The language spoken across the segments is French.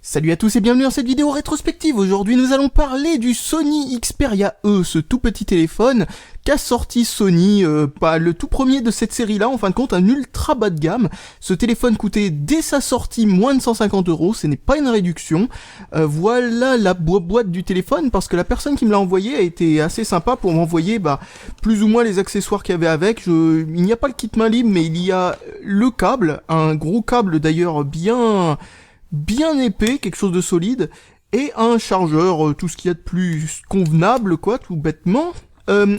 Salut à tous et bienvenue dans cette vidéo rétrospective. Aujourd'hui nous allons parler du Sony Xperia E, ce tout petit téléphone qu'a sorti Sony, le tout premier de cette série-là, en fin de compte un ultra bas de gamme. Ce téléphone coûtait dès sa sortie moins de 150 €, ce n'est pas une réduction. Voilà la boîte du téléphone, parce que la personne qui me l'a envoyé a été assez sympa pour m'envoyer plus ou moins les accessoires qu'il y avait avec. Il n'y a pas le kit main libre, mais il y a le câble, un gros câble d'ailleurs bien épais, quelque chose de solide, et un chargeur, tout ce qu'il y a de plus convenable, quoi, tout bêtement.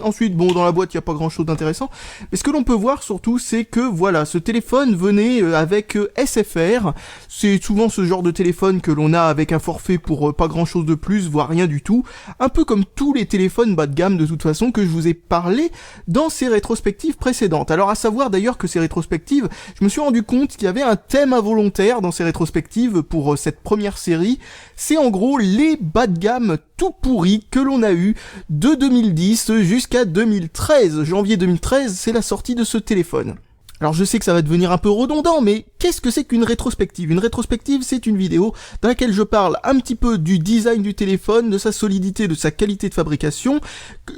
Ensuite, bon, dans la boîte, il n'y a pas grand chose d'intéressant. Mais ce que l'on peut voir surtout, c'est que, voilà, ce téléphone venait avec SFR. C'est souvent ce genre de téléphone que l'on a avec un forfait pour pas grand chose de plus, voire rien du tout. Un peu comme tous les téléphones bas de gamme, de toute façon, que je vous ai parlé dans ces rétrospectives précédentes. Alors, à savoir d'ailleurs que ces rétrospectives, je me suis rendu compte qu'il y avait un thème involontaire dans ces rétrospectives pour cette première série. C'est en gros les bas de gamme tout pourris que l'on a eu de 2010 jusqu'à 2013. Janvier 2013, c'est la sortie de ce téléphone. Alors je sais que ça va devenir un peu redondant, mais qu'est-ce que c'est qu'une rétrospective ? Une rétrospective, c'est une vidéo dans laquelle je parle un petit peu du design du téléphone, de sa solidité, de sa qualité de fabrication.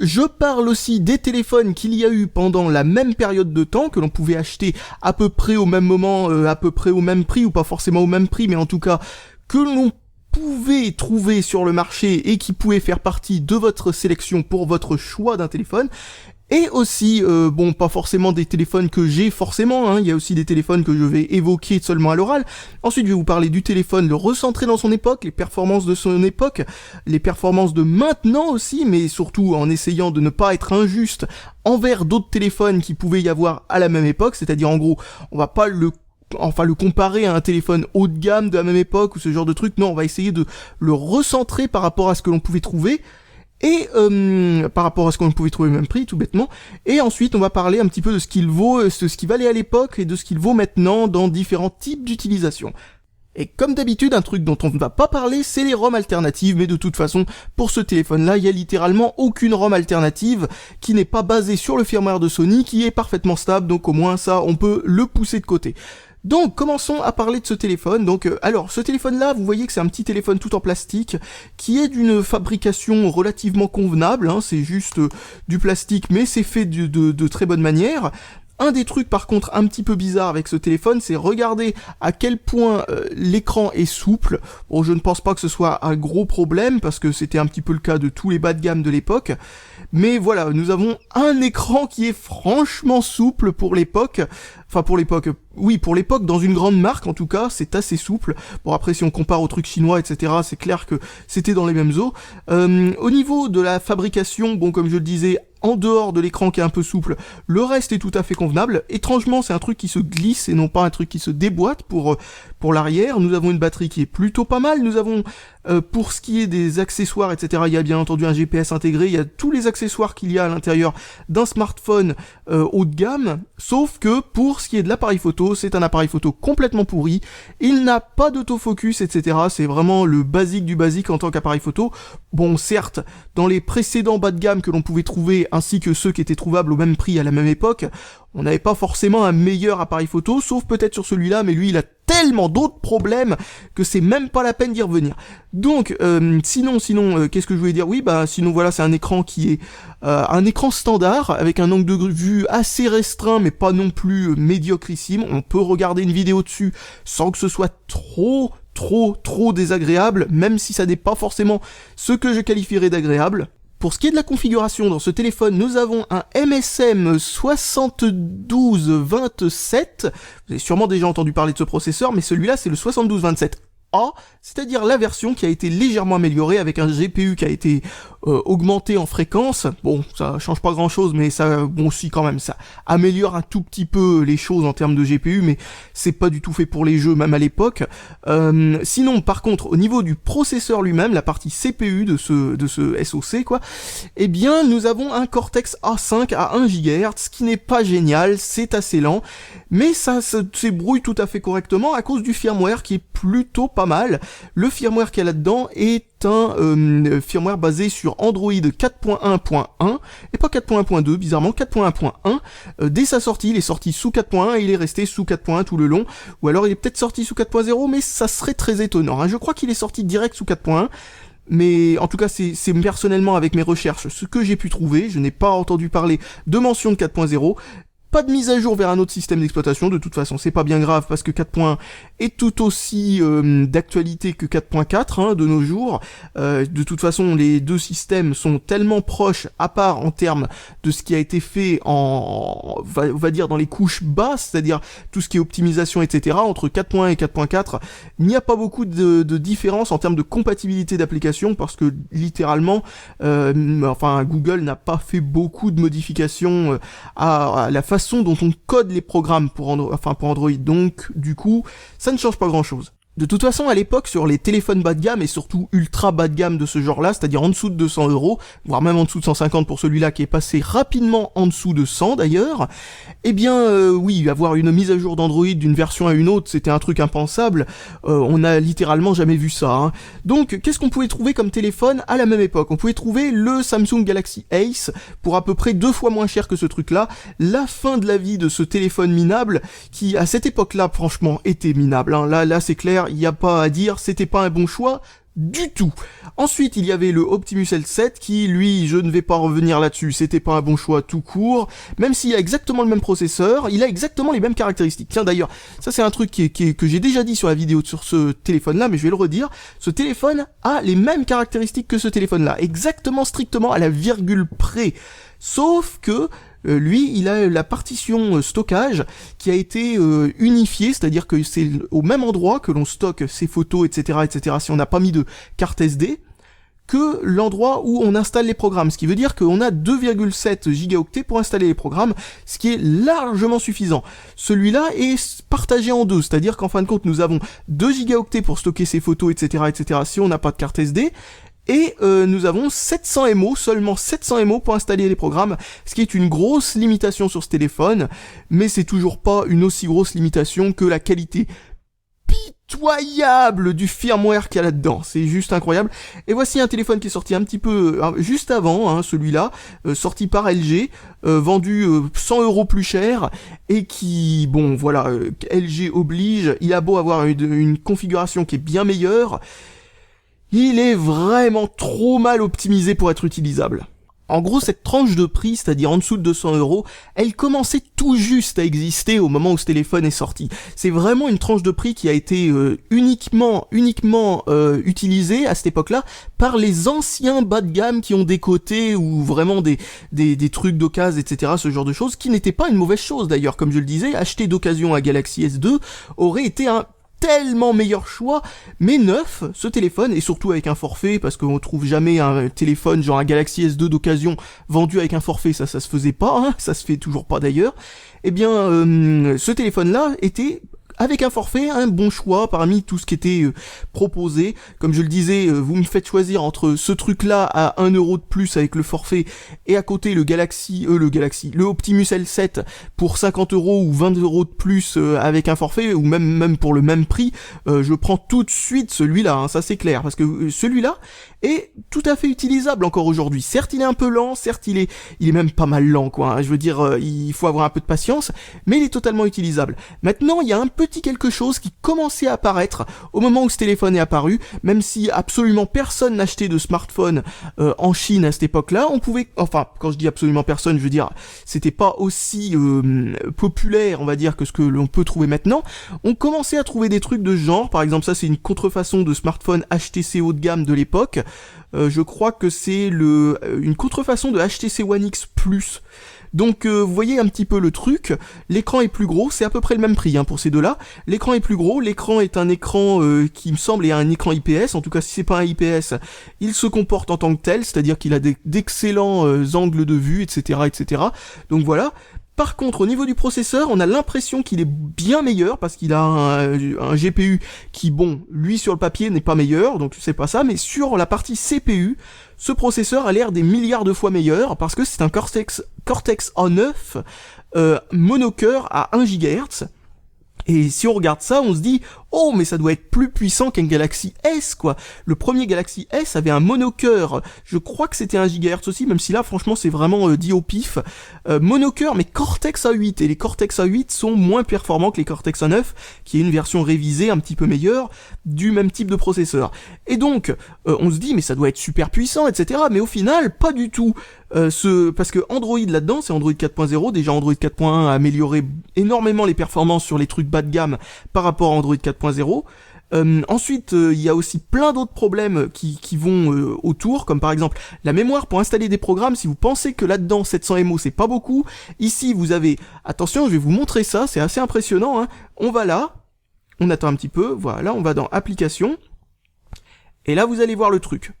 Je parle aussi des téléphones qu'il y a eu pendant la même période de temps, que l'on pouvait acheter à peu près au même moment, à peu près au même prix, ou pas forcément au même prix, mais en tout cas, que l'on pouvez trouver sur le marché et qui pouvaient faire partie de votre sélection pour votre choix d'un téléphone. Et aussi, pas forcément des téléphones que j'ai forcément, hein, il y a aussi des téléphones que je vais évoquer seulement à l'oral. Ensuite, je vais vous parler du téléphone, le recentrer dans son époque, les performances de son époque, les performances de maintenant aussi, mais surtout en essayant de ne pas être injuste envers d'autres téléphones qui pouvaient y avoir à la même époque, c'est-à-dire en gros, on va pas le comparer à un téléphone haut de gamme de la même époque ou ce genre de truc. Non, on va essayer de le recentrer par rapport à ce que l'on pouvait trouver et par rapport à ce qu'on pouvait trouver au même prix, tout bêtement. Et ensuite, on va parler un petit peu de ce qu'il vaut, de ce qu'il valait à l'époque et de ce qu'il vaut maintenant dans différents types d'utilisation. Et comme d'habitude, un truc dont on ne va pas parler, c'est les ROM alternatives, mais de toute façon, pour ce téléphone-là, il y a littéralement aucune ROM alternative qui n'est pas basée sur le firmware de Sony, qui est parfaitement stable, donc au moins ça, on peut le pousser de côté. Donc, commençons à parler de ce téléphone. Donc, alors, ce téléphone-là, vous voyez que c'est un petit téléphone tout en plastique, qui est d'une fabrication relativement convenable, hein, c'est juste du plastique, mais c'est fait de très bonne manière. Un des trucs par contre un petit peu bizarre avec ce téléphone, c'est regarder à quel point l'écran est souple. Bon, je ne pense pas que ce soit un gros problème, parce que c'était un petit peu le cas de tous les bas de gamme de l'époque. Mais voilà, nous avons un écran qui est franchement souple pour l'époque. Enfin pour l'époque, oui pour l'époque, dans une grande marque en tout cas, c'est assez souple. Bon après si on compare aux trucs chinois etc, c'est clair que c'était dans les mêmes eaux. Au niveau de la fabrication, bon comme je le disais, en dehors de l'écran qui est un peu souple, le reste est tout à fait convenable. Étrangement, c'est un truc qui se glisse et non pas un truc qui se déboîte pour l'arrière. Nous avons une batterie qui est plutôt pas mal. Nous avons, pour ce qui est des accessoires, etc., il y a bien entendu un GPS intégré. Il y a tous les accessoires qu'il y a à l'intérieur d'un smartphone haut de gamme. Sauf que pour ce qui est de l'appareil photo, c'est un appareil photo complètement pourri. Il n'a pas d'autofocus, etc. C'est vraiment le basique du basique en tant qu'appareil photo. Bon, certes, dans les précédents bas de gamme que l'on pouvait trouver, ainsi que ceux qui étaient trouvables au même prix à la même époque, on n'avait pas forcément un meilleur appareil photo, sauf peut-être sur celui-là, mais lui il a tellement d'autres problèmes que c'est même pas la peine d'y revenir. Donc, sinon, qu'est-ce que je voulais dire ? Oui, sinon voilà, c'est un écran qui est un écran standard, avec un angle de vue assez restreint, mais pas non plus médiocrissime. On peut regarder une vidéo dessus sans que ce soit trop désagréable, même si ça n'est pas forcément ce que je qualifierais d'agréable. Pour ce qui est de la configuration dans ce téléphone, nous avons un MSM 7227. Vous avez sûrement déjà entendu parler de ce processeur, mais celui-là c'est le 7227A, c'est-à-dire la version qui a été légèrement améliorée avec un GPU qui a été augmenté en fréquence. Bon, ça change pas grand-chose, mais ça, bon si quand même, ça améliore un tout petit peu les choses en termes de GPU, mais c'est pas du tout fait pour les jeux, même à l'époque. Sinon, par contre, au niveau du processeur lui-même, la partie CPU de ce SoC, quoi, eh bien, nous avons un Cortex A5 à 1 GHz, ce qui n'est pas génial, c'est assez lent. mais ça se débrouille tout à fait correctement à cause du firmware qui est plutôt pas mal. Le firmware qu'il y a là-dedans est un firmware basé sur Android 4.1.1 et pas 4.1.2, bizarrement 4.1.1. Dès sa sortie, il est sorti sous 4.1 et il est resté sous 4.1 tout le long, ou alors il est peut-être sorti sous 4.0, mais ça serait très étonnant, hein. Je crois qu'il est sorti direct sous 4.1, mais en tout cas c'est personnellement avec mes recherches ce que j'ai pu trouver. Je n'ai pas entendu parler de mention de 4.0. Pas de mise à jour vers un autre système d'exploitation, de toute façon c'est pas bien grave parce que 4.1 est tout aussi d'actualité que 4.4 hein, de nos jours. De toute façon les deux systèmes sont tellement proches, à part en termes de ce qui a été fait on va dire dans les couches basses, c'est-à-dire tout ce qui est optimisation etc. Entre 4.1 et 4.4, il n'y a pas beaucoup de différence en termes de compatibilité d'application parce que littéralement Google n'a pas fait beaucoup de modifications à la façon dont on code les programmes pour Android, donc du coup ça ne change pas grand chose. De toute façon, à l'époque, sur les téléphones bas de gamme, et surtout ultra bas de gamme de ce genre-là, c'est-à-dire en dessous de 200€, voire même en dessous de 150 pour celui-là qui est passé rapidement en dessous de 100 d'ailleurs, eh bien, oui, avoir une mise à jour d'Android d'une version à une autre, c'était un truc impensable, on a littéralement jamais vu ça, hein. Donc, qu'est-ce qu'on pouvait trouver comme téléphone à la même époque? On pouvait trouver le Samsung Galaxy Ace, pour à peu près 2 fois moins cher que ce truc-là, la fin de la vie de ce téléphone minable, qui, à cette époque-là, franchement, était minable, hein. Là, c'est clair, il n'y a pas à dire, c'était pas un bon choix du tout. Ensuite, il y avait le Optimus L7 qui, lui, je ne vais pas revenir là-dessus, c'était pas un bon choix tout court, même s'il a exactement le même processeur, il a exactement les mêmes caractéristiques. Tiens d'ailleurs, ça c'est un truc que j'ai déjà dit sur la vidéo sur ce téléphone-là, mais je vais le redire, ce téléphone a les mêmes caractéristiques que ce téléphone-là, exactement strictement à la virgule près, sauf que lui, il a la partition stockage qui a été unifiée, c'est-à-dire que c'est au même endroit que l'on stocke ses photos, etc., si on n'a pas mis de carte SD, que l'endroit où on installe les programmes, ce qui veut dire qu'on a 2,7 gigaoctets pour installer les programmes, ce qui est largement suffisant. Celui-là est partagé en deux, c'est-à-dire qu'en fin de compte, nous avons 2 gigaoctets pour stocker ses photos, etc., si on n'a pas de carte SD, et nous avons 700 MO, seulement 700 MO pour installer les programmes, ce qui est une grosse limitation sur ce téléphone, mais c'est toujours pas une aussi grosse limitation que la qualité pitoyable du firmware qu'il y a là-dedans, c'est juste incroyable. Et voici un téléphone qui est sorti un petit peu juste avant, hein, celui-là, sorti par LG, vendu 100€ plus cher, et qui, bon voilà, LG oblige, il a beau avoir une configuration qui est bien meilleure, il est vraiment trop mal optimisé pour être utilisable. En gros, cette tranche de prix, c'est-à-dire en dessous de 200€, elle commençait tout juste à exister au moment où ce téléphone est sorti. C'est vraiment une tranche de prix qui a été uniquement utilisée à cette époque-là par les anciens bas de gamme qui ont des côtés ou vraiment des trucs d'occasion, etc., ce genre de choses, qui n'étaient pas une mauvaise chose d'ailleurs. Comme je le disais, acheter d'occasion un Galaxy S2 aurait été un tellement meilleur choix, mais neuf, ce téléphone, et surtout avec un forfait, parce qu'on trouve jamais un téléphone genre un Galaxy S2 d'occasion vendu avec un forfait, ça se faisait pas, hein, ça se fait toujours pas d'ailleurs, eh bien, ce téléphone-là était avec un forfait, un bon choix parmi tout ce qui était proposé. Comme je le disais, vous me faites choisir entre ce truc-là à 1€ de plus avec le forfait et à côté le Optimus L7 pour 50€ ou 20€ de plus avec un forfait, ou même pour le même prix, je prends tout de suite celui-là, hein, ça c'est clair, parce que celui-là est tout à fait utilisable encore aujourd'hui. Certes, il est un peu lent, certes, il est même pas mal lent, quoi, hein. Je veux dire, il faut avoir un peu de patience, mais il est totalement utilisable. Maintenant, il y a un petit quelque chose qui commençait à apparaître au moment où ce téléphone est apparu, même si absolument personne n'achetait de smartphone en Chine à cette époque-là, on pouvait, enfin, quand je dis absolument personne, je veux dire, c'était pas aussi populaire, on va dire, que ce que l'on peut trouver maintenant. On commençait à trouver des trucs de ce genre, par exemple, ça c'est une contrefaçon de smartphone HTC haut de gamme de l'époque. Je crois que c'est une contrefaçon de HTC One X Plus. Donc vous voyez un petit peu le truc, l'écran est plus gros, c'est à peu près le même prix, hein, pour ces deux-là. L'écran est plus gros, l'écran est un écran qui me semble est un écran IPS, en tout cas si c'est pas un IPS, il se comporte en tant que tel, c'est-à-dire qu'il a d'excellents angles de vue, etc., etc. Donc voilà. Par contre, au niveau du processeur, on a l'impression qu'il est bien meilleur, parce qu'il a un GPU qui, bon, lui sur le papier n'est pas meilleur, donc c'est pas ça, mais sur la partie CPU, ce processeur a l'air des milliards de fois meilleur, parce que c'est un Cortex A9 monocœur à 1 GHz. Et si on regarde ça, on se dit « Oh, mais ça doit être plus puissant qu'un Galaxy S, quoi !» Le premier Galaxy S avait un monocœur, je crois que c'était 1 GHz aussi, même si là, franchement, c'est vraiment dit au pif. Monocœur, mais Cortex A8, et les Cortex A8 sont moins performants que les Cortex A9, qui est une version révisée, un petit peu meilleure, du même type de processeur. Et donc, on se dit « Mais ça doit être super puissant, etc. » Mais au final, pas du tout. Parce que Android là-dedans, c'est Android 4.0, déjà Android 4.1 a amélioré énormément les performances sur les trucs bas de gamme par rapport à Android 4.0. Ensuite, il y a aussi plein d'autres problèmes qui vont autour, comme par exemple la mémoire pour installer des programmes. Si vous pensez que là-dedans 700 MO c'est pas beaucoup, ici vous avez, attention, je vais vous montrer ça, c'est assez impressionnant, hein. On va là, on attend un petit peu, voilà, on va dans applications, et là vous allez voir le truc.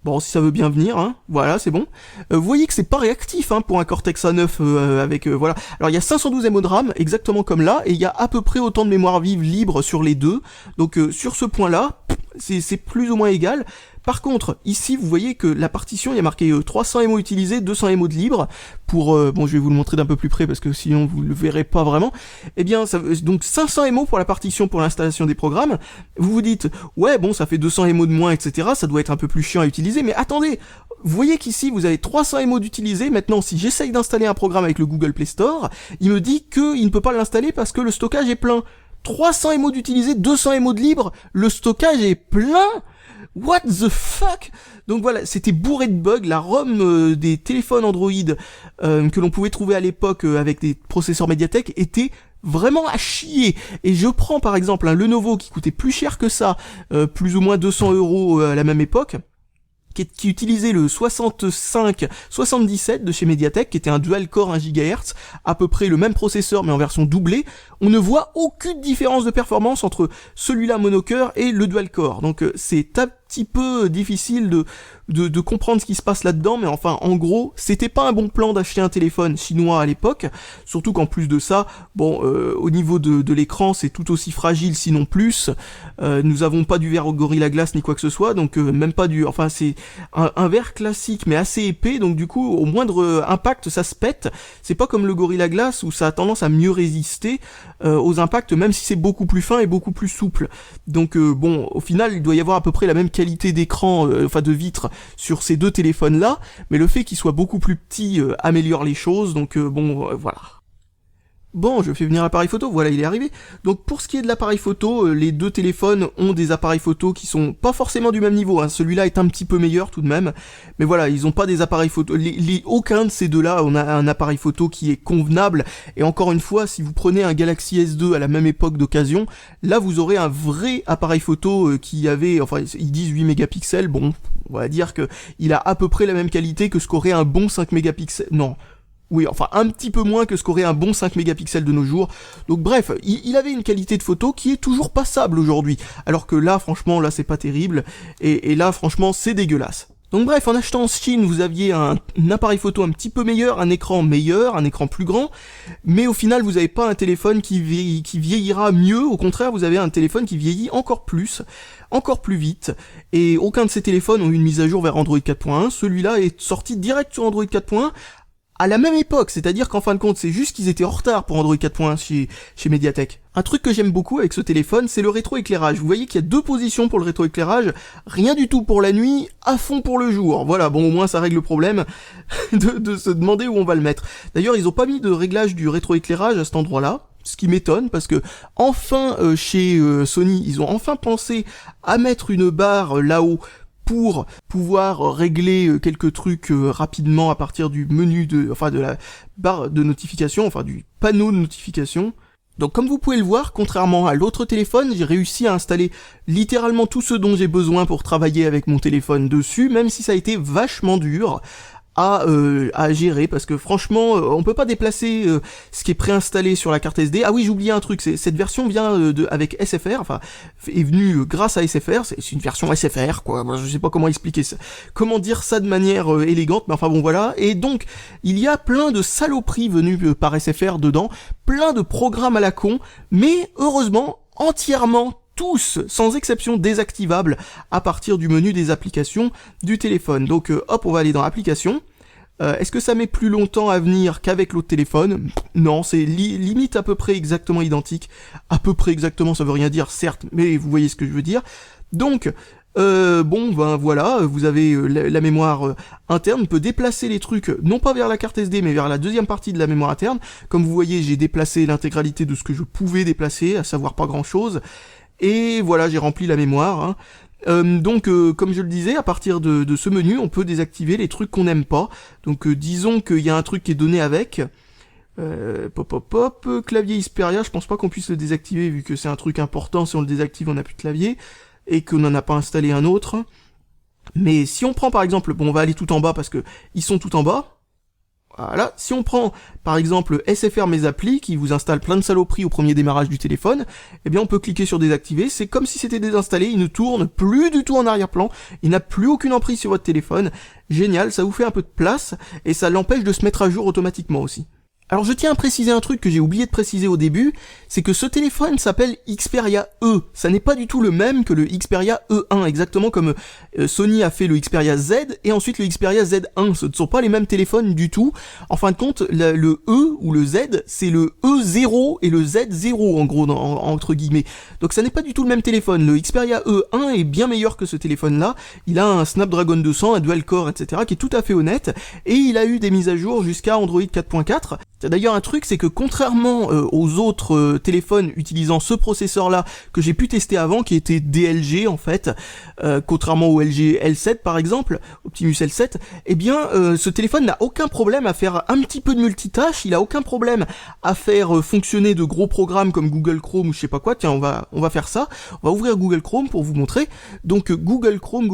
Bon, si ça veut bien venir, hein, voilà, c'est bon. Vous voyez que c'est pas réactif, hein, pour un Cortex A9 avec, voilà. Alors, il y a 512 MO de RAM, exactement comme là, et il y a à peu près autant de mémoire vive libre sur les deux. Donc, sur ce point-là, c'est plus ou moins égal. Par contre, ici, vous voyez que la partition, il y a marqué 300 MO utilisés, 200 MO de libre, pour, bon, je vais vous le montrer d'un peu plus près, parce que sinon, vous le verrez pas vraiment. Eh bien, donc 500 MO pour la partition pour l'installation des programmes. Vous vous dites, ouais, bon, ça fait 200 MO de moins, etc., ça doit être un peu plus chiant à utiliser, mais attendez, vous voyez qu'ici, vous avez 300 MO d'utilisés. Maintenant, si j'essaye d'installer un programme avec le Google Play Store, il me dit qu'il ne peut pas l'installer parce que le stockage est plein. 300 MO d'utilisés, 200 MO de libre, le stockage est plein. What the fuck? Donc voilà, c'était bourré de bugs. La ROM des téléphones Android que l'on pouvait trouver à l'époque avec des processeurs Mediatek était vraiment à chier. Et je prends par exemple un Lenovo qui coûtait plus cher que ça, plus ou moins 200 € à la même époque, qui utilisait le 65-77 de chez Mediatek, qui était un dual-core 1 GHz, à peu près le même processeur mais en version doublée. On ne voit aucune différence de performance entre celui-là monocœur et le dual-core. Donc c'est un petit peu difficile de comprendre ce qui se passe là-dedans, mais enfin, en gros, c'était pas un bon plan d'acheter un téléphone chinois à l'époque, surtout qu'en plus de ça, bon, au niveau de l'écran, c'est tout aussi fragile, sinon plus. Nous avons pas du verre Gorilla Glass ni quoi que ce soit, donc même pas enfin, c'est un verre classique, mais assez épais, donc du coup, au moindre impact, ça se pète. C'est pas comme le Gorilla Glass, où ça a tendance à mieux résister aux impacts, même si c'est beaucoup plus fin et beaucoup plus souple. Donc bon, au final, il doit y avoir à peu près la même qualité d'écran, enfin de vitre, sur ces deux téléphones-là, mais le fait qu'ils soient beaucoup plus petits améliore les choses, donc bon, voilà. Bon, je fais venir l'appareil photo, voilà, il est arrivé. Donc pour ce qui est de l'appareil photo, les deux téléphones ont des appareils photo qui sont pas forcément du même niveau, hein. Celui-là est un petit peu meilleur tout de même, mais voilà, ils ont pas des appareils photo, aucun de ces deux-là, on a un appareil photo qui est convenable, et encore une fois, si vous prenez un Galaxy S2 à la même époque d'occasion, là vous aurez un vrai appareil photo qui avait, enfin ils disent 8 mégapixels, bon, on va dire que il a à peu près la même qualité que ce qu'aurait un bon 5 mégapixels, non. Oui, enfin un petit peu moins que ce qu'aurait un bon 5 mégapixels de nos jours. Donc bref, il avait une qualité de photo qui est toujours passable aujourd'hui. Alors que là, franchement, là c'est pas terrible. Et là, franchement, c'est dégueulasse. Donc bref, en achetant en Chine, vous aviez un appareil photo un petit peu meilleur, un écran meilleur, un écran plus grand. Mais au final, vous n'avez pas un téléphone qui vieillira mieux. Au contraire, vous avez un téléphone qui vieillit encore plus vite. Et aucun de ces téléphones ont eu une mise à jour vers Android 4.1. Celui-là est sorti direct sur Android 4.1. À la même époque, c'est-à-dire qu'en fin de compte, c'est juste qu'ils étaient en retard pour Android 4.1 chez Mediatek. Un truc que j'aime beaucoup avec ce téléphone, c'est le rétroéclairage. Vous voyez qu'il y a deux positions pour le rétroéclairage, rien du tout pour la nuit, à fond pour le jour. Voilà, bon, au moins ça règle le problème de se demander où on va le mettre. D'ailleurs, ils ont pas mis de réglage du rétroéclairage à cet endroit-là, ce qui m'étonne, parce que enfin, chez Sony, ils ont enfin pensé à mettre une barre là-haut pour pouvoir régler quelques trucs rapidement à partir du menu de la barre de notification, enfin du panneau de notification. Donc comme vous pouvez le voir, contrairement à l'autre téléphone, j'ai réussi à installer littéralement tout ce dont j'ai besoin pour travailler avec mon téléphone dessus, même si ça a été vachement dur. à gérer, parce que franchement on peut pas déplacer ce qui est préinstallé sur la carte SD. Ah oui, j'ai oublié un truc, cette version vient avec SFR, enfin est venue grâce à SFR, c'est une version SFR quoi, je sais pas comment expliquer ça, comment dire ça de manière élégante, mais enfin bon voilà. Et donc il y a plein de saloperies venues par SFR dedans, plein de programmes à la con, mais heureusement entièrement tous, sans exception, désactivables à partir du menu des applications du téléphone. Donc hop, on va aller dans applications. Est-ce que ça met plus longtemps à venir qu'avec l'autre téléphone? Non, c'est limite à peu près exactement identique. À peu près exactement, ça veut rien dire, certes, mais vous voyez ce que je veux dire. Donc, bon, ben voilà, vous avez la mémoire interne, on peut déplacer les trucs, non pas vers la carte SD, mais vers la deuxième partie de la mémoire interne. Comme vous voyez, j'ai déplacé l'intégralité de ce que je pouvais déplacer, à savoir pas grand-chose. Et voilà, j'ai rempli la mémoire. Donc, comme je le disais, à partir de ce menu, on peut désactiver les trucs qu'on n'aime pas. Donc, disons qu'il y a un truc qui est donné avec. Clavier Xperia, je pense pas qu'on puisse le désactiver, vu que c'est un truc important. Si on le désactive, on n'a plus de clavier. Et qu'on n'en a pas installé un autre. Mais si on prend par exemple, bon, on va aller tout en bas, parce que ils sont tout en bas. Voilà, si on prend par exemple SFR mes applis qui vous installe plein de saloperies au premier démarrage du téléphone, eh bien on peut cliquer sur désactiver, c'est comme si c'était désinstallé, il ne tourne plus du tout en arrière-plan, il n'a plus aucune emprise sur votre téléphone, génial, ça vous fait un peu de place et ça l'empêche de se mettre à jour automatiquement aussi. Alors je tiens à préciser un truc que j'ai oublié de préciser au début, c'est que ce téléphone s'appelle Xperia E. Ça n'est pas du tout le même que le Xperia E1, exactement comme Sony a fait le Xperia Z et ensuite le Xperia Z1. Ce ne sont pas les mêmes téléphones du tout. En fin de compte, le E ou le Z, c'est le E0 et le Z0 en gros, entre guillemets. Donc ça n'est pas du tout le même téléphone. Le Xperia E1 est bien meilleur que ce téléphone-là. Il a un Snapdragon 200, un dual-core, etc. qui est tout à fait honnête. Et il a eu des mises à jour jusqu'à Android 4.4. C'est d'ailleurs un truc, c'est que contrairement aux autres téléphones utilisant ce processeur-là que j'ai pu tester avant, qui était DLG en fait, contrairement au LG L7 par exemple, Optimus L7, eh bien ce téléphone n'a aucun problème à faire un petit peu de multitâche, il a aucun problème à faire fonctionner de gros programmes comme Google Chrome ou je sais pas quoi. Tiens, on va faire ça, on va ouvrir Google Chrome pour vous montrer. Donc Google Chrome,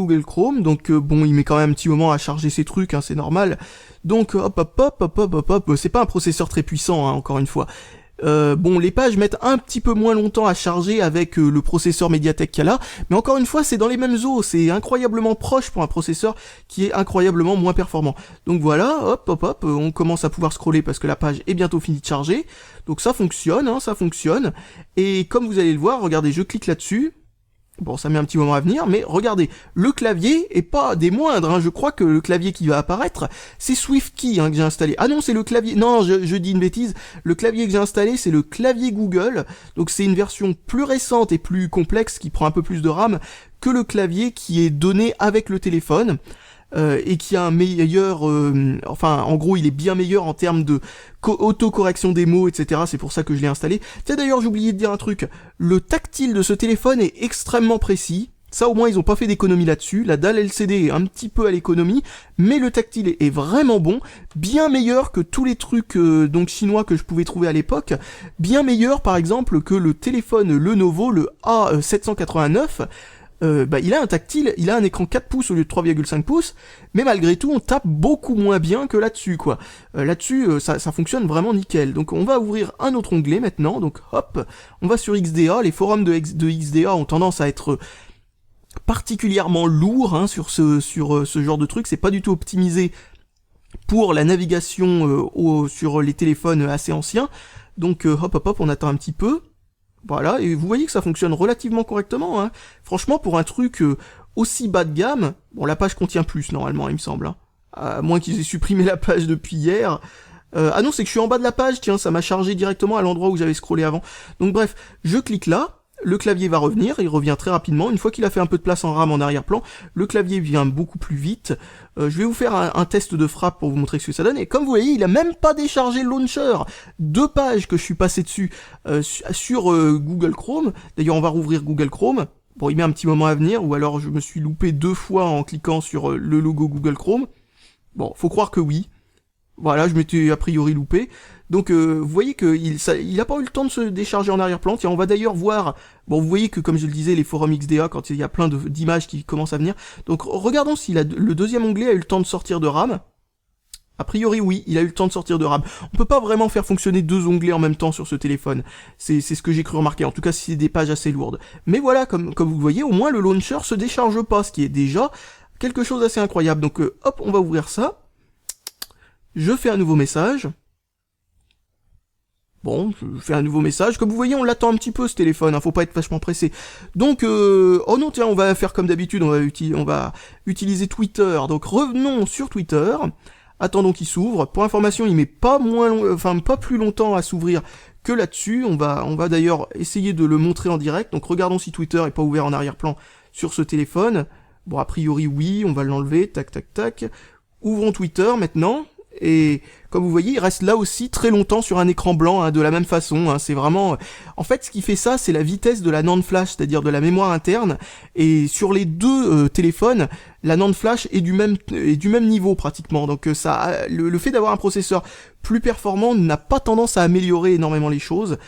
donc bon, il met quand même un petit moment à charger ses trucs, hein, c'est normal. Donc hop, c'est pas un processeur très puissant, hein, encore une fois. Bon, les pages mettent un petit peu moins longtemps à charger avec le processeur Mediatek qu'il y a là, mais encore une fois, c'est dans les mêmes eaux, c'est incroyablement proche pour un processeur qui est incroyablement moins performant. Donc voilà, hop, on commence à pouvoir scroller parce que la page est bientôt finie de charger. Donc ça fonctionne, hein, ça fonctionne. Et comme vous allez le voir, regardez, je clique là-dessus. Bon, ça met un petit moment à venir, mais regardez, le clavier est pas des moindres, hein. Je crois que le clavier qui va apparaître, c'est SwiftKey, hein, que j'ai installé. Ah non, c'est le clavier, non, je dis une bêtise, le clavier que j'ai installé, c'est le clavier Google, donc c'est une version plus récente et plus complexe, qui prend un peu plus de RAM, que le clavier qui est donné avec le téléphone. Et qui a un meilleur, enfin en gros il est bien meilleur en termes de autocorrection des mots, etc. C'est pour ça que je l'ai installé. Tiens, d'ailleurs j'ai oublié de dire un truc, le tactile de ce téléphone est extrêmement précis. Ça au moins ils ont pas fait d'économie là-dessus, la dalle LCD est un petit peu à l'économie, mais le tactile est vraiment bon, bien meilleur que tous les trucs donc chinois que je pouvais trouver à l'époque, bien meilleur par exemple que le téléphone Lenovo, le A789, il a un tactile, il a un écran 4 pouces au lieu de 3,5 pouces, mais malgré tout on tape beaucoup moins bien que là-dessus quoi. Là-dessus ça fonctionne vraiment nickel. Donc on va ouvrir un autre onglet maintenant, donc hop, on va sur XDA, les forums de XDA ont tendance à être particulièrement lourds hein, sur ce genre de truc, c'est pas du tout optimisé pour la navigation sur les téléphones assez anciens. Donc hop, on attend un petit peu. Voilà, et vous voyez que ça fonctionne relativement correctement, hein. Franchement, pour un truc aussi bas de gamme, bon, la page contient plus, normalement, il me semble, hein. À moins qu'ils aient supprimé la page depuis hier. Ah non, c'est que je suis en bas de la page, tiens, ça m'a chargé directement à l'endroit où j'avais scrollé avant. Donc bref, je clique là, le clavier va revenir, il revient très rapidement. Une fois qu'il a fait un peu de place en RAM en arrière-plan, le clavier vient beaucoup plus vite. Je vais vous faire un test de frappe pour vous montrer ce que ça donne. Et comme vous voyez, il a même pas déchargé le launcher. 2 pages que je suis passé dessus sur Google Chrome. D'ailleurs, on va rouvrir Google Chrome. Bon, il met un petit moment à venir, ou alors je me suis loupé 2 fois en cliquant sur le logo Google Chrome. Bon, faut croire que oui. Voilà, je m'étais a priori loupé. Donc vous voyez qu'il a pas eu le temps de se décharger en arrière-plan. Tiens, on va d'ailleurs voir, bon vous voyez que comme je le disais, les forums XDA, quand il y a plein d'images qui commencent à venir. Donc regardons si le deuxième onglet a eu le temps de sortir de RAM. A priori, oui, il a eu le temps de sortir de RAM. On peut pas vraiment faire fonctionner 2 onglets en même temps sur ce téléphone. C'est ce que j'ai cru remarquer, en tout cas si c'est des pages assez lourdes. Mais voilà, comme vous voyez, au moins le launcher se décharge pas, ce qui est déjà quelque chose d'assez incroyable. Donc hop, on va ouvrir ça. Je fais un nouveau message. Bon, je fais un nouveau message. Comme vous voyez, on l'attend un petit peu ce téléphone, hein, faut pas être vachement pressé. Donc, oh non, tiens, on va faire comme d'habitude, on va utiliser Twitter. Donc revenons sur Twitter. Attendons qu'il s'ouvre. Pour information, il met pas pas plus longtemps à s'ouvrir que là-dessus. On va d'ailleurs essayer de le montrer en direct. Donc regardons si Twitter est pas ouvert en arrière-plan sur ce téléphone. Bon, a priori oui, on va l'enlever. Tac, tac, tac. Ouvrons Twitter maintenant. Et comme vous voyez, il reste là aussi très longtemps sur un écran blanc, hein, de la même façon. Hein, c'est vraiment... En fait, ce qui fait ça, c'est la vitesse de la NAND flash, c'est-à-dire de la mémoire interne. Et sur les deux téléphones, la NAND flash est du même niveau pratiquement. Donc ça, le fait d'avoir un processeur plus performant n'a pas tendance à améliorer énormément les choses.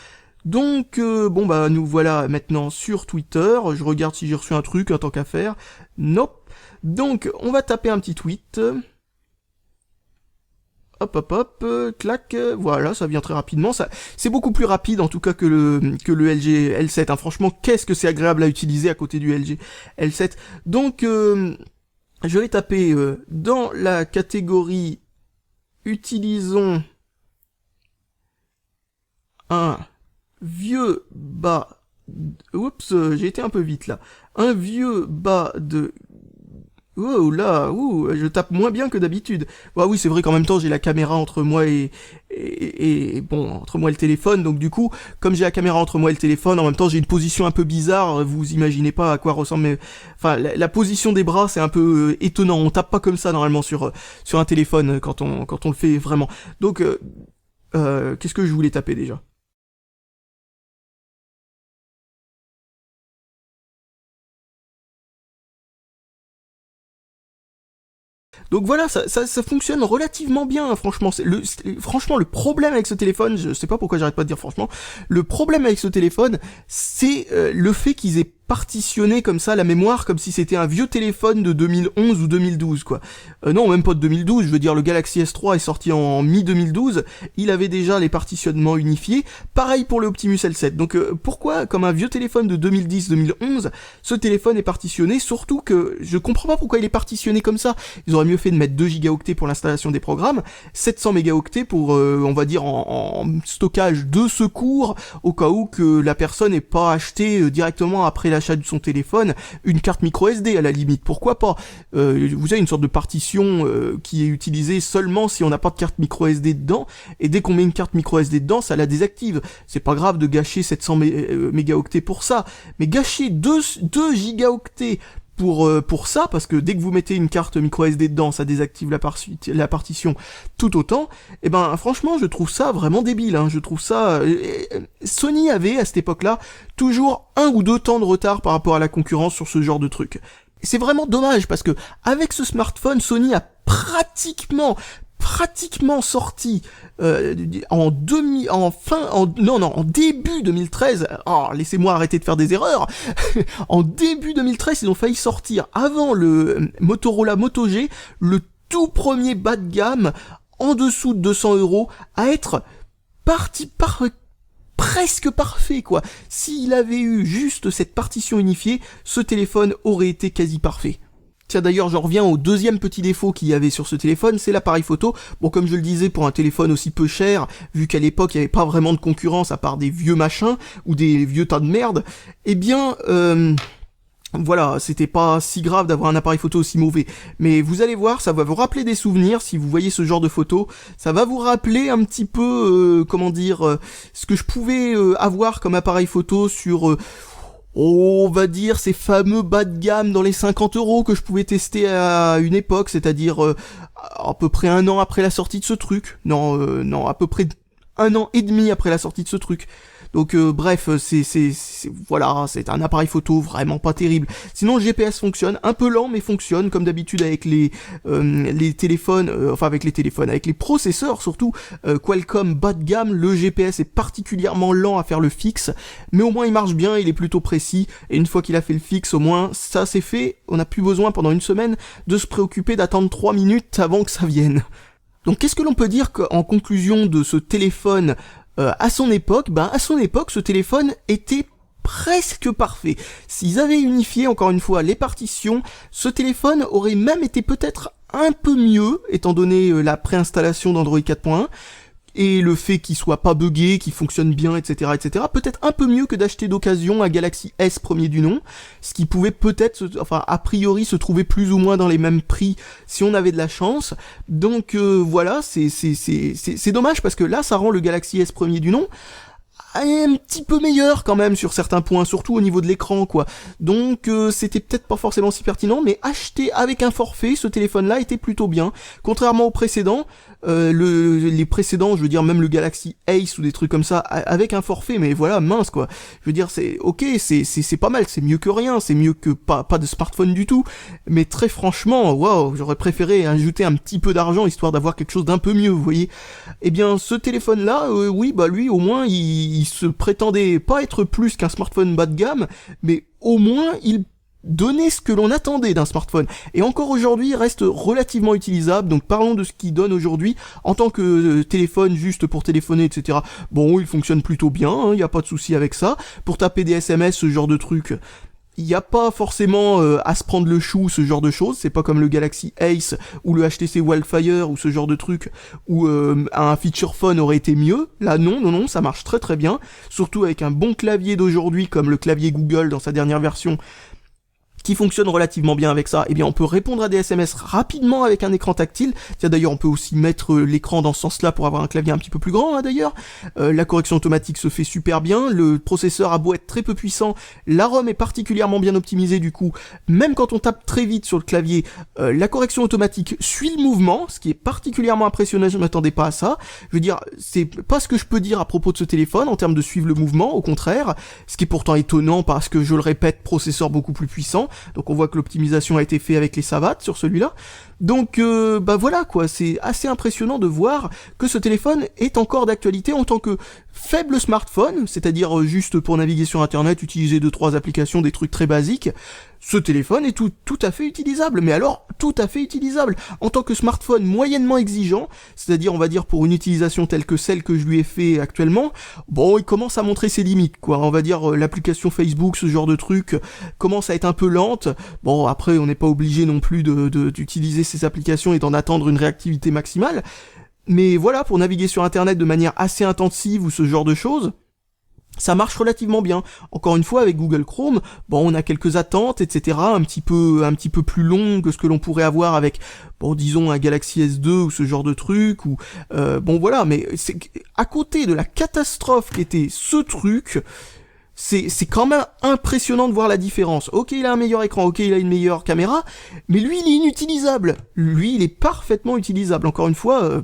Donc bon bah nous voilà maintenant sur Twitter. Je regarde si j'ai reçu un truc, tant qu'à faire. Nope. Donc on va taper un petit tweet. Hop, clac, voilà, ça vient très rapidement, c'est beaucoup plus rapide en tout cas que le LG L7, hein. Franchement, qu'est-ce que c'est agréable à utiliser à côté du LG L7. Donc, je vais taper dans la catégorie utilisons un vieux bas, oups, j'ai été un peu vite là, un vieux bas de... Oh là, je tape moins bien que d'habitude. Bah oui, c'est vrai qu'en même temps j'ai la caméra entre moi et entre moi et le téléphone, donc du coup, comme j'ai la caméra entre moi et le téléphone, en même temps j'ai une position un peu bizarre. Vous imaginez pas à quoi ressemble, mais enfin la position des bras c'est un peu étonnant. On tape pas comme ça normalement sur un téléphone quand on le fait vraiment. Donc qu'est-ce que je voulais taper déjà? Donc voilà, ça fonctionne relativement bien, franchement. Franchement, le problème avec ce téléphone, je sais pas pourquoi j'arrête pas de dire franchement, le problème avec ce téléphone, c'est le fait qu'ils aient partitionné comme ça la mémoire, comme si c'était un vieux téléphone de 2011 ou 2012, quoi. Non, même pas de 2012, je veux dire, le Galaxy S3 est sorti en mi-2012, il avait déjà les partitionnements unifiés, pareil pour le Optimus L7. Donc pourquoi, comme un vieux téléphone de 2010-2011, ce téléphone est partitionné, surtout que je comprends pas pourquoi il est partitionné comme ça. Ils auraient mieux fait de mettre 2 gigaoctets pour l'installation des programmes, 700 mégaoctets pour, on va dire, en stockage de secours, au cas où que la personne n'ait pas acheté directement après l'achat de son téléphone une carte micro SD à la limite, pourquoi pas. Vous avez une sorte de partition qui est utilisée seulement si on n'a pas de carte micro SD dedans, et dès qu'on met une carte micro SD dedans, ça la désactive. C'est pas grave de gâcher 700 mégaoctets pour ça, mais gâcher 2 gigaoctets pour ça, parce que dès que vous mettez une carte micro SD dedans, ça désactive la partition tout autant, et ben franchement je trouve ça vraiment débile, hein. Je trouve ça... Sony avait à cette époque-là toujours 1 ou 2 temps de retard par rapport à la concurrence sur ce genre de truc. C'est vraiment dommage, parce que avec ce smartphone, Sony a pratiquement sorti en début 2013. Oh, laissez-moi arrêter de faire des erreurs. En début 2013, ils ont failli sortir avant le Motorola Moto G le tout premier bas de gamme en dessous de 200 € à être presque parfait, quoi. S'il avait eu juste cette partition unifiée, ce téléphone aurait été quasi parfait. Tiens, d'ailleurs, j'en reviens au deuxième petit défaut qu'il y avait sur ce téléphone, c'est l'appareil photo. Bon, comme je le disais, pour un téléphone aussi peu cher, vu qu'à l'époque, il n'y avait pas vraiment de concurrence à part des vieux machins, ou des vieux tas de merde, eh bien, voilà, c'était pas si grave d'avoir un appareil photo aussi mauvais. Mais vous allez voir, ça va vous rappeler des souvenirs, si vous voyez ce genre de photos. Ça va vous rappeler un petit peu, ce que je pouvais avoir comme appareil photo sur... on va dire ces fameux bas de gamme dans les 50 € que je pouvais tester à une époque, c'est-à-dire à peu près 1 an après la sortie de ce truc. Non, à peu près 1 an et demi après la sortie de ce truc. Donc bref, voilà, c'est un appareil photo vraiment pas terrible. Sinon le GPS fonctionne, un peu lent mais fonctionne comme d'habitude avec les téléphones, avec les processeurs surtout. Qualcomm bas de gamme, le GPS est particulièrement lent à faire le fixe, mais au moins il marche bien, il est plutôt précis, et une fois qu'il a fait le fixe, au moins ça c'est fait, on n'a plus besoin pendant une semaine de se préoccuper d'attendre 3 minutes avant que ça vienne. Donc qu'est-ce que l'on peut dire en conclusion de ce téléphone à son époque? À son époque, ce téléphone était presque parfait. S'ils avaient unifié, encore une fois, les partitions, ce téléphone aurait même été peut-être un peu mieux, étant donné la préinstallation d'Android 4.1, et le fait qu'il soit pas buggé, qu'il fonctionne bien, etc., etc., peut-être un peu mieux que d'acheter d'occasion un Galaxy S premier du nom, ce qui pouvait peut-être, a priori, se trouver plus ou moins dans les mêmes prix si on avait de la chance. Donc voilà, c'est dommage parce que là, ça rend le Galaxy S premier du nom un petit peu meilleur quand même sur certains points, surtout au niveau de l'écran quoi. Donc c'était peut-être pas forcément si pertinent, mais acheter avec un forfait, ce téléphone-là était plutôt bien. Contrairement aux précédents, les précédents, je veux dire même le Galaxy Ace ou des trucs comme ça, avec un forfait, mais voilà, mince quoi. Je veux dire, c'est ok, c'est pas mal, c'est mieux que rien, c'est mieux que pas de smartphone du tout. Mais très franchement, waouh, j'aurais préféré ajouter un petit peu d'argent histoire d'avoir quelque chose d'un peu mieux, vous voyez. Eh bien, ce téléphone-là, oui, lui, au moins, il se prétendait pas être plus qu'un smartphone bas de gamme, mais au moins, il donnait ce que l'on attendait d'un smartphone. Et encore aujourd'hui, il reste relativement utilisable, donc parlons de ce qu'il donne aujourd'hui en tant que téléphone juste pour téléphoner, etc. Bon, il fonctionne plutôt bien, il n'y a pas de souci avec ça. Pour taper des SMS, ce genre de truc, il n'y a pas forcément à se prendre le chou, ce genre de choses, c'est pas comme le Galaxy Ace ou le HTC Wildfire ou ce genre de truc où un feature phone aurait été mieux. Là non, ça marche très très bien, surtout avec un bon clavier d'aujourd'hui comme le clavier Google dans sa dernière version, qui fonctionne relativement bien avec ça. Eh bien on peut répondre à des SMS rapidement avec un écran tactile. Tiens, d'ailleurs on peut aussi mettre l'écran dans ce sens-là pour avoir un clavier un petit peu plus grand d'ailleurs. La correction automatique se fait super bien, le processeur a beau être très peu puissant, la ROM est particulièrement bien optimisée du coup, même quand on tape très vite sur le clavier, la correction automatique suit le mouvement, ce qui est particulièrement impressionnant, je ne m'attendais pas à ça. Je veux dire, c'est pas ce que je peux dire à propos de ce téléphone en termes de suivre le mouvement, au contraire, ce qui est pourtant étonnant parce que je le répète, processeur beaucoup plus puissant. Donc on voit que l'optimisation a été faite avec les savates sur celui-là. Donc voilà quoi, c'est assez impressionnant de voir que ce téléphone est encore d'actualité en tant que faible smartphone, c'est-à-dire juste pour naviguer sur internet, utiliser 2-3 applications, des trucs très basiques. Ce téléphone est tout à fait utilisable, mais alors tout à fait utilisable en tant que smartphone moyennement exigeant, c'est-à-dire on va dire pour une utilisation telle que celle que je lui ai fait actuellement, bon il commence à montrer ses limites quoi, on va dire l'application Facebook, ce genre de truc commence à être un peu lente. Bon après on n'est pas obligé non plus d'utiliser ces applications et d'en attendre une réactivité maximale, mais voilà, pour naviguer sur internet de manière assez intensive ou ce genre de choses, ça marche relativement bien. Encore une fois, avec Google Chrome, bon, on a quelques attentes, etc., un petit peu plus longues que ce que l'on pourrait avoir avec, bon, disons, un Galaxy S2 ou ce genre de truc, ou, bon, voilà, mais c'est, à côté de la catastrophe qu'était ce truc, c'est quand même impressionnant de voir la différence. Ok, il a un meilleur écran, ok, il a une meilleure caméra, mais lui, il est inutilisable. Lui, il est parfaitement utilisable. Encore une fois,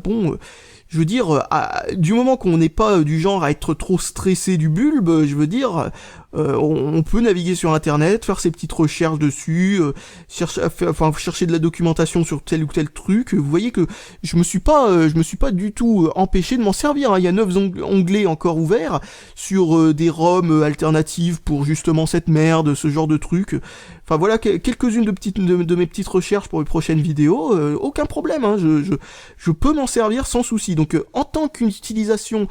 je veux dire, du moment qu'on n'est pas du genre à être trop stressé du bulbe, je veux dire, on peut naviguer sur internet, faire ses petites recherches dessus, chercher de la documentation sur tel ou tel truc. Vous voyez que je me suis pas du tout empêché de m'en servir, hein. Il y a 9 onglets encore ouverts sur des ROM alternatives pour justement cette merde, ce genre de truc. Enfin voilà, quelques-unes de mes petites recherches pour les prochaines vidéos, aucun problème, hein, je peux m'en servir sans souci. Donc en tant qu'une utilisation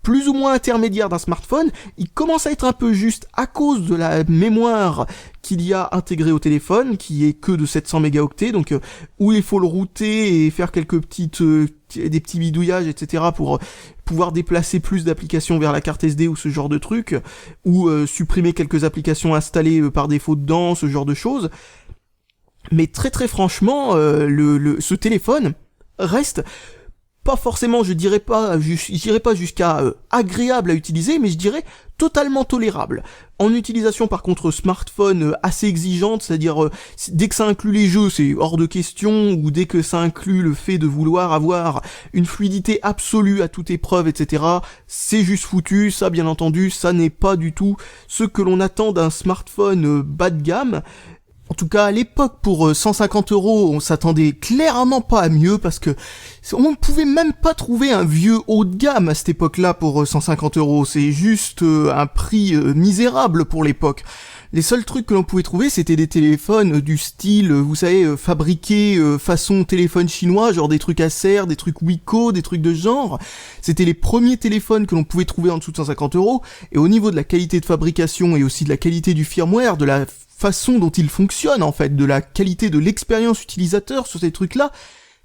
plus ou moins intermédiaire d'un smartphone, il commence à être un peu juste à cause de la mémoire qu'il y a intégrée au téléphone, qui est que de 700 mégaoctets, donc où il faut le router et faire des petits bidouillages, etc., pour pouvoir déplacer plus d'applications vers la carte SD ou ce genre de truc, ou supprimer quelques applications installées par défaut dedans, ce genre de choses. Mais très très franchement, ce téléphone reste pas forcément, je dirais pas jusqu'à agréable à utiliser, mais je dirais totalement tolérable. En utilisation par contre smartphone assez exigeante, c'est-à-dire dès que ça inclut les jeux, c'est hors de question, ou dès que ça inclut le fait de vouloir avoir une fluidité absolue à toute épreuve, etc., c'est juste foutu. Ça bien entendu, ça n'est pas du tout ce que l'on attend d'un smartphone bas de gamme. En tout cas, à l'époque, pour 150 €, on s'attendait clairement pas à mieux, parce que on ne pouvait même pas trouver un vieux haut de gamme à cette époque-là pour 150 €. C'est juste un prix misérable pour l'époque. Les seuls trucs que l'on pouvait trouver, c'était des téléphones du style, vous savez, fabriqués façon téléphone chinois, genre des trucs Acer, des trucs Wiko, des trucs de ce genre. C'était les premiers téléphones que l'on pouvait trouver en dessous de 150 €. Et au niveau de la qualité de fabrication et aussi de la qualité du firmware, de la façon dont il fonctionne en fait, de la qualité de l'expérience utilisateur sur ces trucs-là,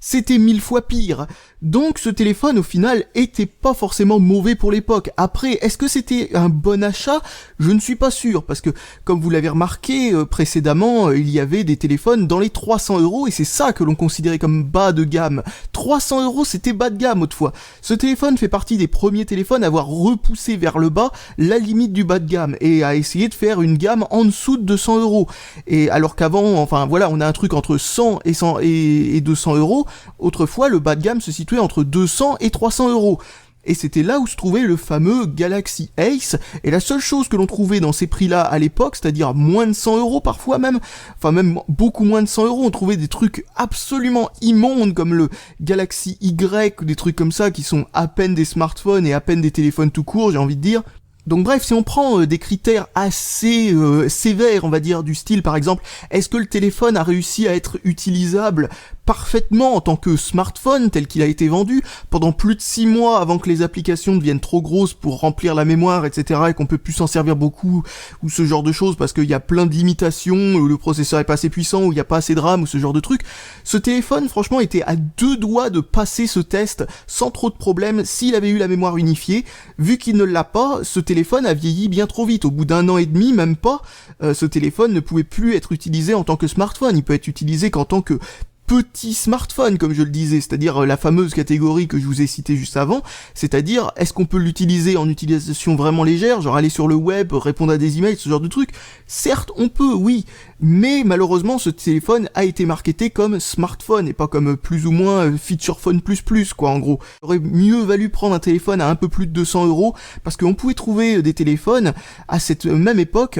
c'était 1000 fois pire. Donc ce téléphone au final était pas forcément mauvais pour l'époque. Après, est-ce que c'était un bon achat ? Je ne suis pas sûr, parce que comme vous l'avez remarqué précédemment, il y avait des téléphones dans les 300 € et c'est ça que l'on considérait comme bas de gamme. 300 € c'était bas de gamme autrefois. Ce téléphone fait partie des premiers téléphones à avoir repoussé vers le bas la limite du bas de gamme et à essayer de faire une gamme en dessous de 200 €. Et alors qu'avant, enfin voilà, on a un truc entre 100 et 200 €. Autrefois, le bas de gamme se situait entre 200 et 300 €. Et c'était là où se trouvait le fameux Galaxy Ace, et la seule chose que l'on trouvait dans ces prix-là à l'époque, c'est-à-dire moins de 100 € parfois même, enfin même beaucoup moins de 100 €, on trouvait des trucs absolument immondes comme le Galaxy Y, ou des trucs comme ça qui sont à peine des smartphones et à peine des téléphones tout court, j'ai envie de dire. Donc bref, si on prend des critères assez sévères, on va dire, du style par exemple, est-ce que le téléphone a réussi à être utilisable parfaitement en tant que smartphone tel qu'il a été vendu pendant plus de 6 mois avant que les applications deviennent trop grosses pour remplir la mémoire, etc. et qu'on peut plus s'en servir beaucoup, ou ce genre de choses parce qu'il y a plein de limitations, le processeur est pas assez puissant, ou il y a pas assez de RAM, ou ce genre de trucs. Ce téléphone, franchement, était à 2 doigts de passer ce test sans trop de problèmes s'il avait eu la mémoire unifiée. Vu qu'il ne l'a pas, ce téléphone a vieilli bien trop vite. Au bout d'1 an et demi, même pas, ce téléphone ne pouvait plus être utilisé en tant que smartphone. Il peut être utilisé qu'en tant que petit smartphone, comme je le disais, c'est-à-dire la fameuse catégorie que je vous ai citée juste avant, c'est-à-dire est-ce qu'on peut l'utiliser en utilisation vraiment légère, genre aller sur le web, répondre à des emails, ce genre de trucs. Certes, on peut, oui, mais malheureusement ce téléphone a été marketé comme smartphone et pas comme plus ou moins feature phone plus quoi, en gros. Il aurait mieux valu prendre un téléphone à un peu plus de 200 € parce qu'on pouvait trouver des téléphones à cette même époque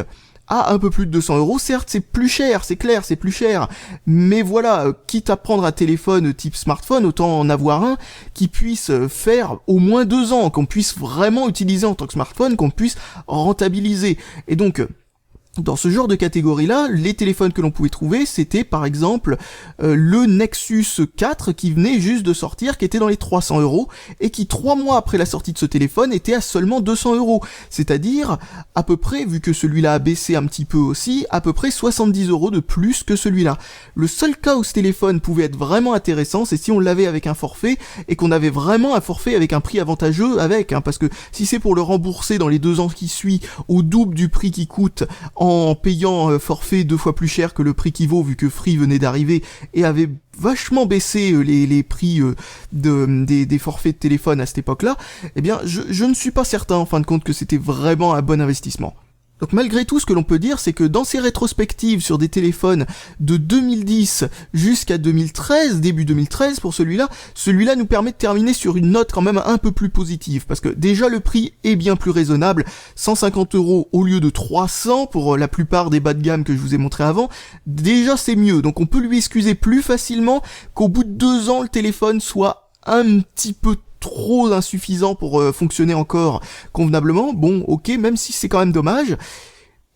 à un peu plus de 200 €, certes c'est plus cher, c'est clair, c'est plus cher, mais voilà, quitte à prendre un téléphone type smartphone, autant en avoir un qui puisse faire au moins 2 ans, qu'on puisse vraiment utiliser en tant que smartphone, qu'on puisse rentabiliser. Et donc, dans ce genre de catégorie-là, les téléphones que l'on pouvait trouver, c'était par exemple le Nexus 4 qui venait juste de sortir, qui était dans les 300 € et qui 3 mois après la sortie de ce téléphone était à seulement 200 €. C'est-à-dire à peu près, vu que celui-là a baissé un petit peu aussi, à peu près 70 € de plus que celui-là. Le seul cas où ce téléphone pouvait être vraiment intéressant, c'est si on l'avait avec un forfait et qu'on avait vraiment un forfait avec un prix avantageux avec, parce que si c'est pour le rembourser dans les 2 ans qui suivent au double du prix qui coûte en payant forfait 2 fois plus cher que le prix qui vaut, vu que Free venait d'arriver et avait vachement baissé les prix des forfaits de téléphone à cette époque-là, eh bien je ne suis pas certain en fin de compte que c'était vraiment un bon investissement. Donc malgré tout, ce que l'on peut dire, c'est que dans ces rétrospectives sur des téléphones de 2010 jusqu'à 2013, début 2013 pour celui-là nous permet de terminer sur une note quand même un peu plus positive, parce que déjà le prix est bien plus raisonnable, 150 € au lieu de 300 pour la plupart des bas de gamme que je vous ai montré avant, déjà c'est mieux, donc on peut lui excuser plus facilement qu'au bout de 2 ans le téléphone soit un petit peu trop insuffisant pour fonctionner encore convenablement. Bon, ok, même si c'est quand même dommage.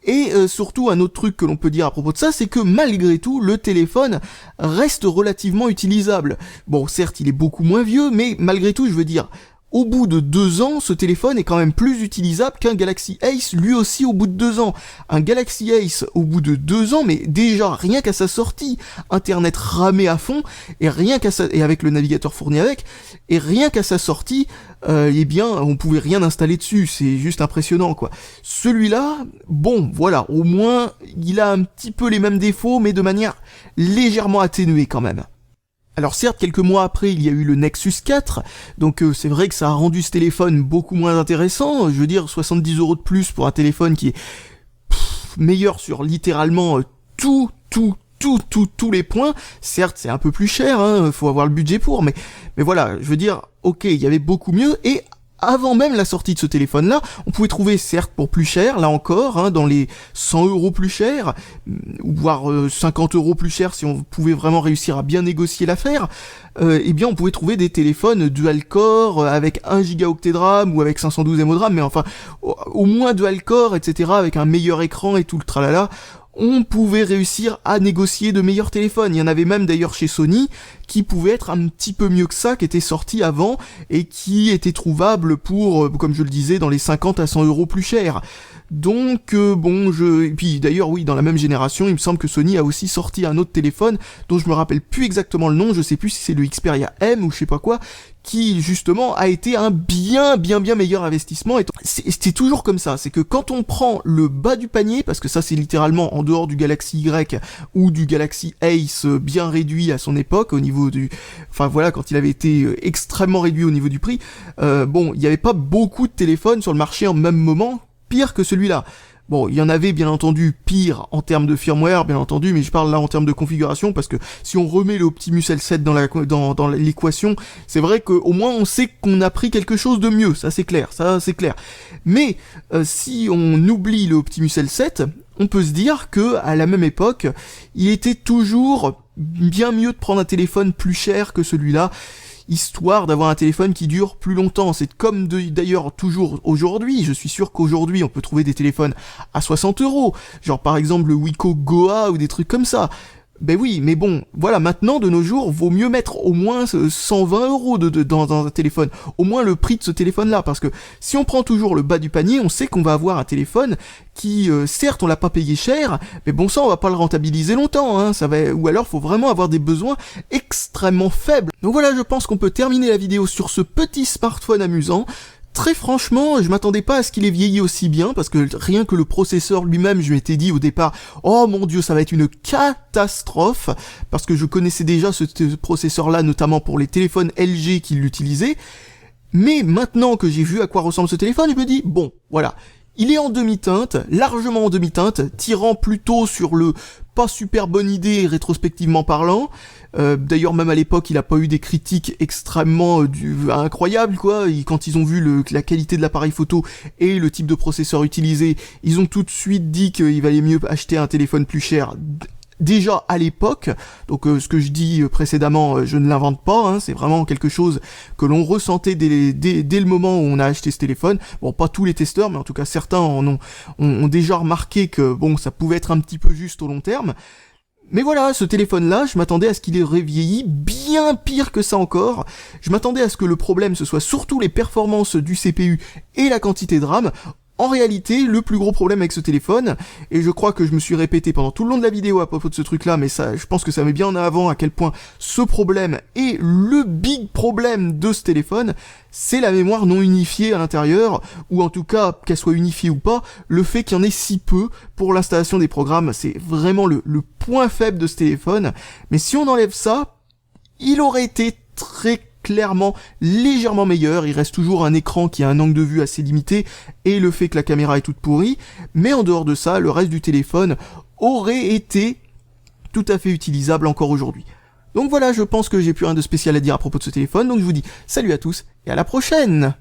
Et surtout, un autre truc que l'on peut dire à propos de ça, c'est que malgré tout, le téléphone reste relativement utilisable. Bon, certes, il est beaucoup moins vieux, mais malgré tout, je veux dire, au bout de 2 ans, ce téléphone est quand même plus utilisable qu'un Galaxy Ace, lui aussi au bout de 2 ans. Un Galaxy Ace au bout de 2 ans, mais déjà, rien qu'à sa sortie, Internet ramé à fond, et avec le navigateur fourni avec, et rien qu'à sa sortie, eh bien, on pouvait rien installer dessus, c'est juste impressionnant, quoi. Celui-là, bon, voilà, au moins, il a un petit peu les mêmes défauts, mais de manière légèrement atténuée quand même. Alors certes, quelques mois après, il y a eu le Nexus 4, donc c'est vrai que ça a rendu ce téléphone beaucoup moins intéressant. Je veux dire, 70 € de plus pour un téléphone qui est meilleur sur littéralement tous les points. Certes, c'est un peu plus cher, faut avoir le budget pour, mais voilà, je veux dire, ok, il y avait beaucoup mieux, et avant même la sortie de ce téléphone-là, on pouvait trouver, certes pour plus cher, là encore, hein, dans les 100 € plus cher, voire 50 € plus cher si on pouvait vraiment réussir à bien négocier l'affaire, eh bien on pouvait trouver des téléphones dual-core avec 1 Go de RAM ou avec 512 MO de RAM, mais enfin, au moins dual-core, etc., avec un meilleur écran et tout le tralala. On pouvait réussir à négocier de meilleurs téléphones. Il y en avait même d'ailleurs chez Sony qui pouvaient être un petit peu mieux que ça, qui étaient sortis avant et qui étaient trouvables pour, comme je le disais, dans les 50 à 100 € plus cher. Donc et puis d'ailleurs oui, dans la même génération, il me semble que Sony a aussi sorti un autre téléphone dont je me rappelle plus exactement le nom, je sais plus si c'est le Xperia M ou je sais pas quoi, qui justement a été un bien meilleur investissement. Et c'est toujours comme ça, c'est que quand on prend le bas du panier, parce que ça c'est littéralement en dehors du Galaxy Y ou du Galaxy Ace bien réduit à son époque au niveau du, enfin voilà, quand il avait été extrêmement réduit au niveau du prix, il n'y avait pas beaucoup de téléphones sur le marché en même moment pire que celui-là. Bon, il y en avait bien entendu pire en termes de firmware, bien entendu, mais je parle là en termes de configuration, parce que si on remet le Optimus L7 dans l'équation, c'est vrai qu'au moins on sait qu'on a pris quelque chose de mieux, ça c'est clair. Mais si on oublie le Optimus L7, on peut se dire que à la même époque, il était toujours bien mieux de prendre un téléphone plus cher que celui-là, histoire d'avoir un téléphone qui dure plus longtemps. C'est comme d'ailleurs toujours aujourd'hui, je suis sûr qu'aujourd'hui on peut trouver des téléphones à 60 €, genre par exemple le Wiko Goa ou des trucs comme ça. Ben oui, mais bon, voilà, maintenant, de nos jours, vaut mieux mettre au moins 120 € dans un téléphone, au moins le prix de ce téléphone-là, parce que si on prend toujours le bas du panier, on sait qu'on va avoir un téléphone qui, certes, on l'a pas payé cher, mais bon sang, on va pas le rentabiliser longtemps, hein, ou alors faut vraiment avoir des besoins extrêmement faibles. Donc voilà, je pense qu'on peut terminer la vidéo sur ce petit smartphone amusant. Très franchement, je m'attendais pas à ce qu'il ait vieilli aussi bien, parce que rien que le processeur lui-même, je m'étais dit au départ, oh mon dieu, ça va être une catastrophe, parce que je connaissais déjà ce processeur-là, notamment pour les téléphones LG qui l'utilisaient, mais maintenant que j'ai vu à quoi ressemble ce téléphone, je me dis, bon, voilà, il est en demi-teinte, largement en demi-teinte, tirant plutôt sur le pas super bonne idée rétrospectivement parlant. D'ailleurs même à l'époque il a pas eu des critiques extrêmement incroyables quoi. Quand ils ont vu la qualité de l'appareil photo et le type de processeur utilisé, ils ont tout de suite dit qu'il valait mieux acheter un téléphone plus cher. Déjà à l'époque, donc ce que je dis précédemment, je ne l'invente pas, hein, c'est vraiment quelque chose que l'on ressentait dès le moment où on a acheté ce téléphone. Bon, pas tous les testeurs, mais en tout cas certains ont déjà remarqué que bon, ça pouvait être un petit peu juste au long terme. Mais voilà, ce téléphone-là, je m'attendais à ce qu'il ait vieilli bien pire que ça encore. Je m'attendais à ce que le problème, ce soit surtout les performances du CPU et la quantité de RAM. En réalité, le plus gros problème avec ce téléphone, et je crois que je me suis répété pendant tout le long de la vidéo à propos de ce truc-là, mais ça, je pense que ça met bien en avant à quel point ce problème est le big problème de ce téléphone, c'est la mémoire non unifiée à l'intérieur, ou en tout cas, qu'elle soit unifiée ou pas, le fait qu'il y en ait si peu pour l'installation des programmes, c'est vraiment le point faible de ce téléphone. Mais si on enlève ça, il aurait été très clairement légèrement meilleur. Il reste toujours un écran qui a un angle de vue assez limité et le fait que la caméra est toute pourrie, mais en dehors de ça, le reste du téléphone aurait été tout à fait utilisable encore aujourd'hui. Donc voilà, je pense que j'ai plus rien de spécial à dire à propos de ce téléphone, donc je vous dis salut à tous et à la prochaine.